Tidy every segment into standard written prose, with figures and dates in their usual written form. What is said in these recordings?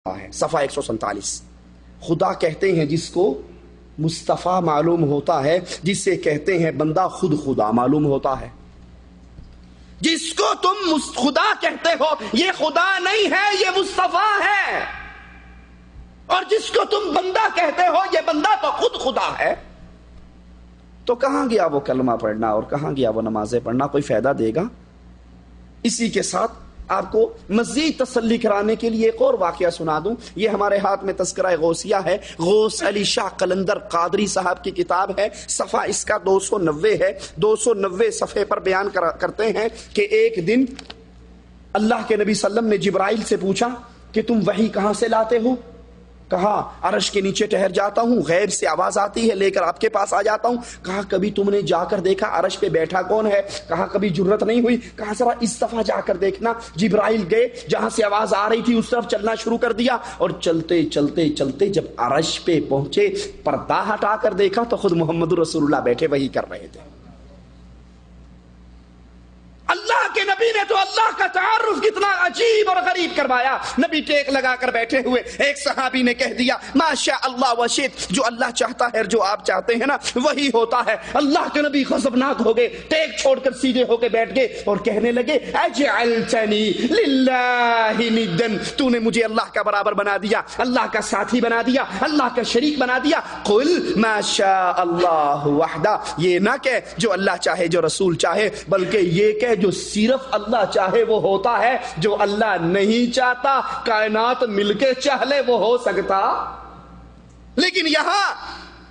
ہے صفحہ 147. خدا کہتے ہیں جس کو مصطفیٰ معلوم ہوتا ہے، جسے کہتے ہیں بندہ خود خدا معلوم ہوتا ہے. جس کو تم خدا کہتے ہو یہ خدا نہیں ہے، یہ مصطفیٰ ہے. اور جس کو تم بندہ کہتے ہو یہ بندہ تو خود خدا ہے. تو کہاں گیا وہ کلمہ پڑھنا اور کہاں گیا وہ نمازیں پڑھنا؟ کوئی فائدہ دے گا؟ اسی کے ساتھ آپ کو مزید تسلی کرانے کے لیے ایک اور واقعہ سنا دوں. یہ ہمارے ہاتھ میں تذکرہ غوثیہ ہے، غوث علی شاہ قلندر قادری صاحب کی کتاب ہے. صفحہ اس کا 290 ہے. 290 صفحے پر بیان کرتے ہیں کہ ایک دن اللہ کے نبی صلی اللہ علیہ وسلم نے جبرائیل سے پوچھا کہ تم وحی کہاں سے لاتے ہو؟ کہا عرش کے نیچے ٹھہر جاتا ہوں، غیب سے آواز آتی ہے، لے کر آپ کے پاس آ جاتا ہوں. کہا کبھی تم نے جا کر دیکھا عرش پہ بیٹھا کون ہے؟ کہا کبھی جرت نہیں ہوئی. کہا ذرا اس دفعہ جا کر دیکھنا. جبرائیل گئے، جہاں سے آواز آ رہی تھی اس طرف چلنا شروع کر دیا، اور چلتے چلتے چلتے جب عرش پہ پہنچے پردہ ہٹا کر دیکھا تو خود محمد رسول اللہ بیٹھے وہی کر رہے تھے. اللہ کے نبی نے تو اللہ کا تعارف کتنا عجیب اور غریب کروایا. نبی ٹیک لگا کر بیٹھے ہوئے، ایک صحابی نے کہہ دیا ماشاء اللہ وشئت، جو اللہ چاہتا ہے جو آپ چاہتے ہیں نا وہی ہوتا ہے. اللہ کے نبی غضبناک ہو گئے، ٹیک چھوڑ کر سیدھے ہو کے بیٹھ گئے اور کہنے لگے اجعلتنی للہ ندن، تو نے مجھے اللہ کا برابر بنا دیا، اللہ کا ساتھی بنا دیا، اللہ کا شریک بنا دیا. قل ما شاء اللہ وحدہ، یہ نہ کہ جو اللہ چاہے جو رسول چاہے، بلکہ یہ کہ جو صرف اللہ چاہے وہ ہوتا ہے، جو اللہ نہیں چاہتا کائنات مل کے چاہ لے وہ ہو سکتا. لیکن یہاں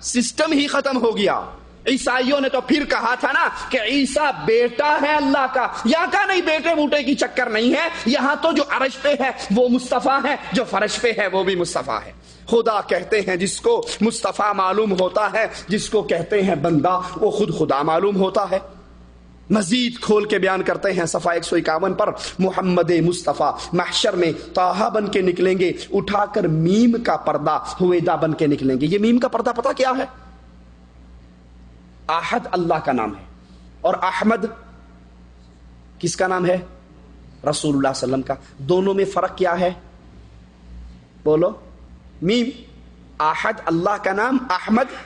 سسٹم ہی ختم ہو گیا. عیسائیوں نے تو پھر کہا تھا نا کہ عیسیٰ بیٹا ہے اللہ کا. یہاں کا نہیں، بیٹے بوٹے کی چکر نہیں ہے. یہاں تو جو عرش پہ ہے وہ مصطفیٰ ہے، جو فرش پہ ہے وہ بھی مصطفیٰ ہے. خدا کہتے ہیں جس کو مصطفیٰ معلوم ہوتا ہے، جس کو کہتے ہیں بندہ وہ خود خدا معلوم ہوتا ہے. مزید کھول کے بیان کرتے ہیں صفحہ 151 پر، محمد مصطفیٰ محشر میں طٰہٰ بن کے نکلیں گے، اٹھا کر میم کا پردہ ہویدا بن کے نکلیں گے. یہ میم کا پردہ پتہ کیا ہے؟ احد اللہ کا نام ہے، اور احمد کس کا نام ہے؟ رسول اللہ صلی اللہ علیہ وسلم کا. دونوں میں فرق کیا ہے؟ بولو. میم احد اللہ کا نام، احمد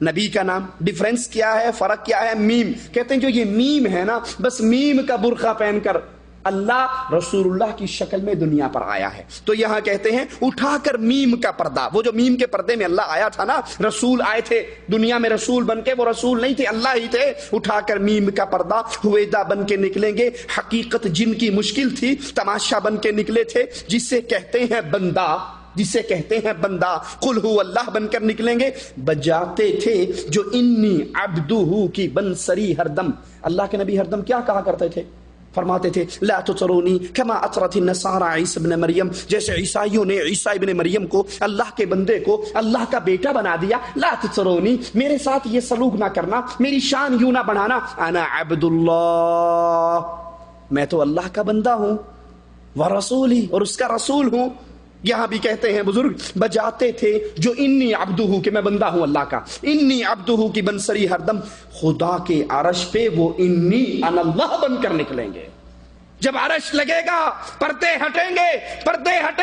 نبی کا نام. ڈیفرنس کیا ہے؟ فرق کیا ہے؟ میم. کہتے ہیں جو یہ میم ہے نا، بس میم کا برقع پہن کر اللہ رسول اللہ کی شکل میں دنیا پر آیا ہے. تو یہاں کہتے ہیں اٹھا کر میم کا پردہ. وہ جو میم کے پردے میں اللہ آیا تھا نا، رسول آئے تھے دنیا میں رسول بن کے، وہ رسول نہیں تھے، اللہ ہی تھے. اٹھا کر میم کا پردہ ہویدا بن کے نکلیں گے. حقیقت جن کی مشکل تھی، تماشا بن کے نکلے تھے. جسے کہتے ہیں بندہ، جسے کہتے ہیں بندہ، قل ہو اللہ بن کر نکلیں گے. بجاتے تھے جو انی عبدہ کی بنسری ہر دم. اللہ کے نبی ہر دم کیا کہا کرتے تھے؟ فرماتے تھے لا تطرونی کما اطرت النصارى عیسی ابن مریم، جیسے عیسائیوں نے عیسیٰ ابن مریم کو، اللہ کے بندے کو اللہ کا بیٹا بنا دیا. لا تطرونی، میرے ساتھ یہ سلوک نہ کرنا، میری شان یوں نہ بڑھانا. انا عبد اللہ، میں تو اللہ کا بندہ ہوں، ورسولی، اور اس کا رسول ہوں. یہاں بھی کہتے ہیں بزرگ بجاتے تھے جو انی عبدہ، کہ میں بندہ ہوں اللہ کا. انی عبدہ کی بنسری ہر دم، خدا کے عرش پہ وہ انی انا اللہ بن کر نکلیں گے. جب عرش لگے گا پردے ہٹیں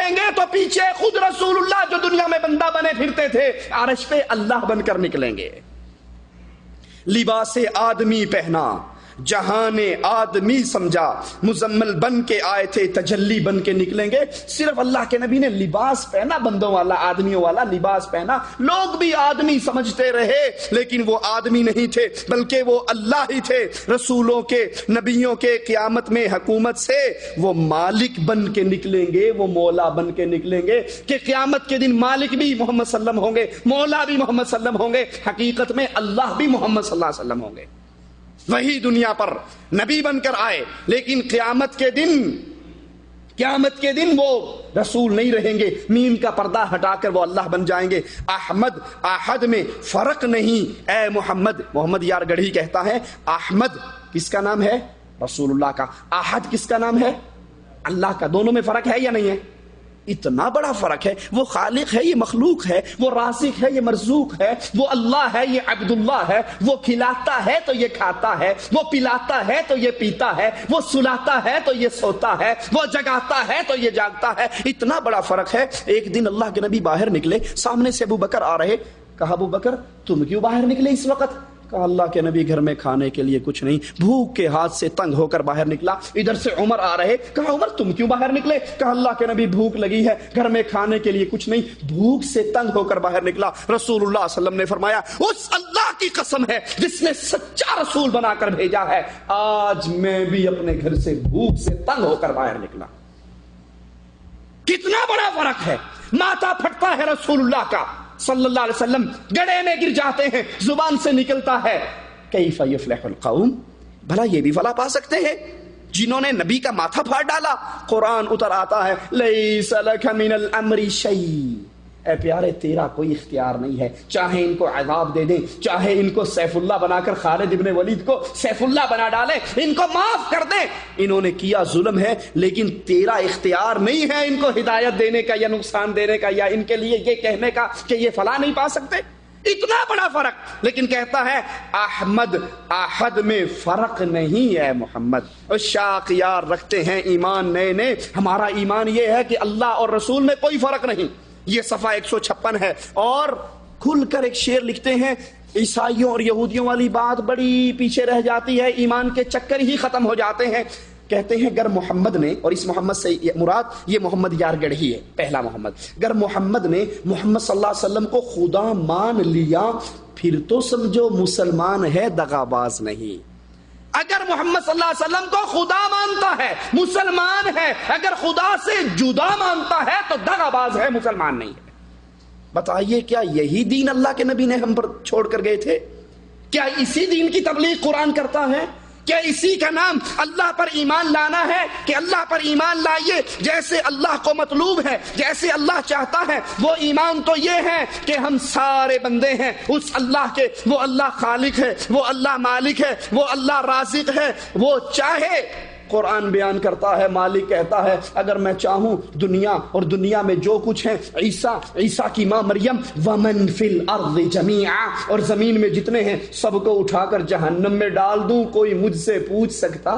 گے تو پیچھے خود رسول اللہ جو دنیا میں بندہ بنے پھرتے تھے عرش پہ اللہ بن کر نکلیں گے. لباس آدمی پہنا، جہان آدمی سمجھا، مزمل بن کے آئے تھے تجلی بن کے نکلیں گے. صرف اللہ کے نبی نے لباس پہنا، بندوں والا، آدمیوں والا لباس پہنا. لوگ بھی آدمی سمجھتے رہے، لیکن وہ آدمی نہیں تھے بلکہ وہ اللہ ہی تھے. رسولوں کے، نبیوں کے قیامت میں حکومت سے وہ مالک بن کے نکلیں گے، وہ مولا بن کے نکلیں گے کہ قیامت کے دن مالک بھی محمد صلی اللہ علیہ وسلم ہوں گے، مولا بھی محمد صلی اللہ علیہ وسلم ہوں گے، حقیقت میں اللہ بھی محمد صلی اللہ علیہ وسلم ہوں گے. وہی دنیا پر نبی بن کر آئے، لیکن قیامت کے دن وہ رسول نہیں رہیں گے. میم کا پردہ ہٹا کر وہ اللہ بن جائیں گے. احمد، احد میں فرق نہیں. اے محمد یار گڑھی کہتا ہے احمد کس کا نام ہے؟ رسول اللہ کا. احد کس کا نام ہے؟ اللہ کا. دونوں میں فرق ہے یا نہیں ہے؟ اتنا بڑا فرق ہے. وہ خالق ہے، یہ مخلوق ہے. وہ رازق ہے، یہ مرزوق ہے. وہ اللہ ہے، یہ عبداللہ ہے. وہ کھلاتا ہے تو یہ کھاتا ہے. وہ پلاتا ہے تو یہ پیتا ہے. وہ سلاتا ہے تو یہ سوتا ہے. وہ جگاتا ہے تو یہ جاگتا ہے. اتنا بڑا فرق ہے. ایک دن اللہ کے نبی باہر نکلے، سامنے سے ابو بکر آ رہے. کہا ابو بکر تم کیوں باہر نکلے اس وقت؟ کہا اللہ کے نبی گھر میں کھانے کے لیے کچھ نہیں، بھوک کے ہاتھ سے تنگ ہو کر باہر نکلا. ادھر سے عمر آ رہے. کہا عمر تم کیوں باہر نکلے؟ کہا اللہ کے نبی بھوک لگی ہے، گھر میں کھانے کے لیے کچھ نہیں، بھوک سے تنگ ہو کر باہر نکلا. رسول اللہ صلی اللہ علیہ وسلم نے فرمایا اس اللہ کی قسم ہے جس نے سچا رسول بنا کر بھیجا ہے، آج میں بھی اپنے گھر سے بھوک سے تنگ ہو کر باہر نکلا. کتنا بڑا فرق ہے. ماتھا پھٹتا ہے رسول اللہ کا صلی اللہ علیہ وسلم، گڑھے میں گر جاتے ہیں، زبان سے نکلتا ہے کیف یفلح القوم، بھلا یہ بھی فلاح پا سکتے ہیں جنہوں نے نبی کا ماتھا پھاڑ ڈالا. قرآن اتر آتا ہے لیس لک من الامر شیء، اے پیارے تیرا کوئی اختیار نہیں ہے. چاہے ان کو عذاب دے دیں، چاہے ان کو سیف اللہ بنا کر خالد ابن ولید کو سیف اللہ بنا ڈالے، ان کو معاف کر دیں، انہوں نے کیا ظلم ہے، لیکن تیرا اختیار نہیں ہے ان کو ہدایت دینے کا یا نقصان دینے کا یا ان کے لیے یہ کہنے کا کہ یہ فلاح نہیں پا سکتے. اتنا بڑا فرق. لیکن کہتا ہے احمد احد میں فرق نہیں ہے محمد. شاق یار رکھتے ہیں ایمان نئے نئے. ہمارا ایمان یہ ہے کہ اللہ اور رسول میں کوئی فرق نہیں. یہ صفحہ 156 ہے. اور کھل کر ایک شعر لکھتے ہیں، عیسائیوں اور یہودیوں والی بات بڑی پیچھے رہ جاتی ہے، ایمان کے چکر ہی ختم ہو جاتے ہیں. کہتے ہیں گر محمد نے، اور اس محمد سے مراد یہ محمد یارگڑھی ہے، پہلا محمد، گر محمد نے محمد صلی اللہ علیہ وسلم کو خدا مان لیا پھر تو سمجھو مسلمان ہے دغاباز نہیں. اگر محمد صلی اللہ علیہ وسلم کو خدا مانتا ہے مسلمان ہے، اگر خدا سے جدا مانتا ہے تو دغاباز ہے، مسلمان نہیں ہے. بتائیے کیا یہی دین اللہ کے نبی نے ہم پر چھوڑ کر گئے تھے؟ کیا اسی دین کی تبلیغ قرآن کرتا ہے؟ کیا اسی کا نام اللہ پر ایمان لانا ہے کہ اللہ پر ایمان لائیے جیسے اللہ کو مطلوب ہے، جیسے اللہ چاہتا ہے؟ وہ ایمان تو یہ ہے کہ ہم سارے بندے ہیں اس اللہ کے. وہ اللہ خالق ہے، وہ اللہ مالک ہے، وہ اللہ رازق ہے. وہ چاہے، قرآن بیان کرتا ہے، مالک کہتا ہے اگر میں چاہوں دنیا اور دنیا میں جو کچھ ہے، عیسیٰ کی ماں مریم، ومن فی الارض جمیعا، اور زمین میں جتنے ہیں سب کو اٹھا کر جہنم میں ڈال دوں، کوئی مجھ سے پوچھ سکتا؟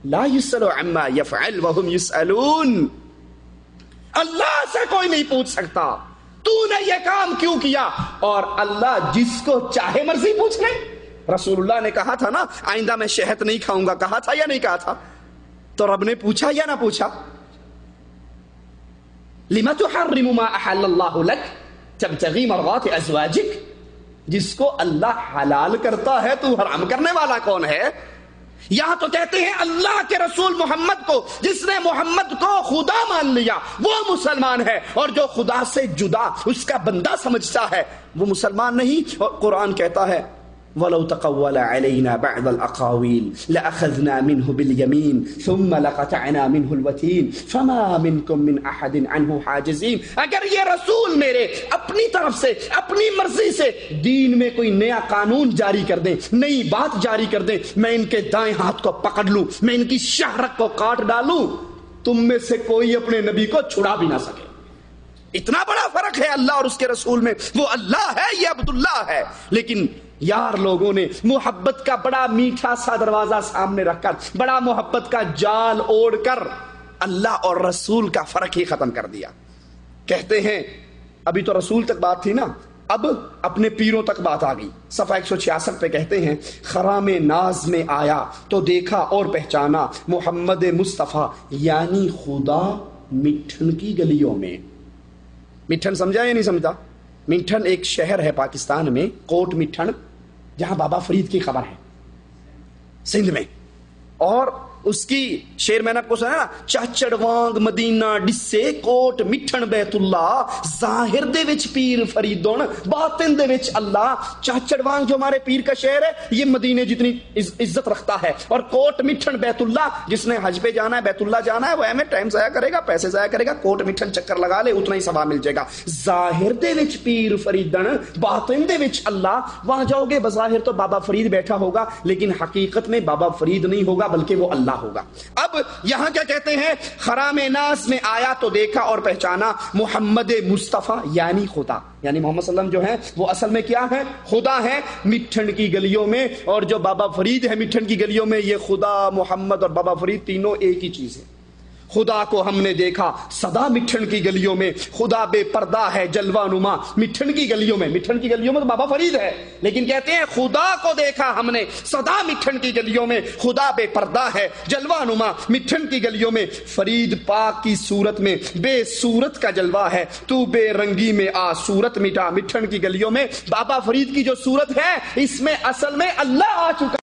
لا یسأل عما یفعل وهم یسألون. اللہ سے کوئی نہیں پوچھ سکتا تو نے یہ کام کیوں کیا، اور اللہ جس کو چاہے مرضی پوچھ لے. رسول اللہ نے کہا تھا نا آئندہ میں شہد نہیں کھاؤں گا، کہا تھا یا نہیں کہا تھا؟ تو رب نے پوچھا یا نہ پوچھا؟ لما تحرم ما احل اللہ لک تبتغی مرضات ازواجک. جس کو اللہ حلال کرتا ہے تو حرام کرنے والا کون ہے؟ یہاں تو کہتے ہیں اللہ کے رسول محمد کو، جس نے محمد کو خدا مان لیا وہ مسلمان ہے، اور جو خدا سے جدا اس کا بندہ سمجھتا ہے وہ مسلمان نہیں. اور قرآن کہتا ہے وَلَوْ تَقَوَّلَ عَلَيْنَا بَعْضَ الْأَقَاوِيلِ لَأَخَذْنَا مِنْهُ بِالْيَمِينِ ثُمَّ لَقَطَعْنَا مِنْهُ الْوَتِينَ فَمَا مِنْكُمْ مِنْ أَحَدٍ عَنْهُ حَاجِزِينَ. اگر یہ رسول میرے اپنی طرف سے اپنی مرضی سے دین میں کوئی نیا قانون جاری کر دیں، نئی بات جاری کر دیں، میں ان کے دائیں ہاتھ کو پکڑ لوں، میں ان کی شہرت کو کاٹ ڈالوں، تم میں سے کوئی اپنے نبی کو چھڑا بھی نہ سکے. اتنا بڑا فرق ہے اللہ اور اس کے رسول میں. وہ اللہ ہے، یہ عبداللہ ہے. لیکن یار لوگوں نے محبت کا بڑا میٹھا سا دروازہ سامنے رکھ کر، بڑا محبت کا جال اوڑھ کر اللہ اور رسول کا فرق ہی ختم کر دیا. کہتے ہیں ابھی تو رسول تک بات تھی نا، اب اپنے پیروں تک بات آ گئی. صفحہ 166 پہ کہتے ہیں خرام ناز میں آیا تو دیکھا اور پہچانا محمد مصطفیٰ یعنی خدا مٹھن کی گلیوں میں. مٹھن سمجھا یا نہیں سمجھا؟ مٹھن ایک شہر ہے پاکستان میں، کوٹ مٹھن، جہاں بابا فرید کی خبر ہے، سندھ میں. اور اس کی شعر میں نے آپ کو سنا نا، چاچڑ وانگ مدینہ ڈسے کوٹ مٹھن بیت اللہ، ظاہر دے وچ پیر فریدون باطن دے وچ اللہ. چاچڑ وانگ جو ہمارے پیر کا شعر ہے یہ مدینے جتنی عزت رکھتا ہے، اور کوٹ مٹھن بیت اللہ، جس نے حج پہ جانا ہے، بیت اللہ جانا ہے، وہ ایمیں ٹائم ضائع کرے گا، پیسے ضائع کرے گا، کوٹ مٹھن چکر لگا لے اتنا ہی ثواب مل جائے گا. ظاہر دے وچ پیر فریدن باطن دے وچ اللہ. وہاں جاؤ گے بظاہر تو بابا فرید بیٹھا ہوگا، لیکن حقیقت میں بابا فرید نہیں ہوگا بلکہ وہ اللہ اللہ ہوگا۔ اب یہاں کیا کہتے ہیں؟ خرام ناز میں آیا تو دیکھا اور پہچانا محمد مصطفیٰ یعنی خدا، یعنی محمد صلی اللہ علیہ وسلم جو ہیں وہ اصل میں کیا ہے؟ خدا ہے مٹھن کی گلیوں میں، اور جو بابا فرید ہے مٹھن کی گلیوں میں، یہ خدا محمد اور بابا فرید تینوں ایک ہی چیز ہے۔ خدا کو ہم نے دیکھا سدا مٹھن کی گلیوں میں، خدا بے پردہ ہے جلوہ نما مٹھن کی گلیوں میں۔ مٹھن کی گلیوں میں تو بابا فرید ہے، لیکن کہتے ہیں خدا کو دیکھا ہم نے سدا مٹھن کی گلیوں میں، خدا بے پردہ ہے جلوہ نما مٹھن کی گلیوں میں۔ فرید پاک کی صورت میں بے صورت کا جلوہ ہے، تو بے رنگی میں آ صورت مٹا مٹھن کی گلیوں میں۔ بابا فرید کی جو صورت ہے اس میں اصل میں اللہ آ چکا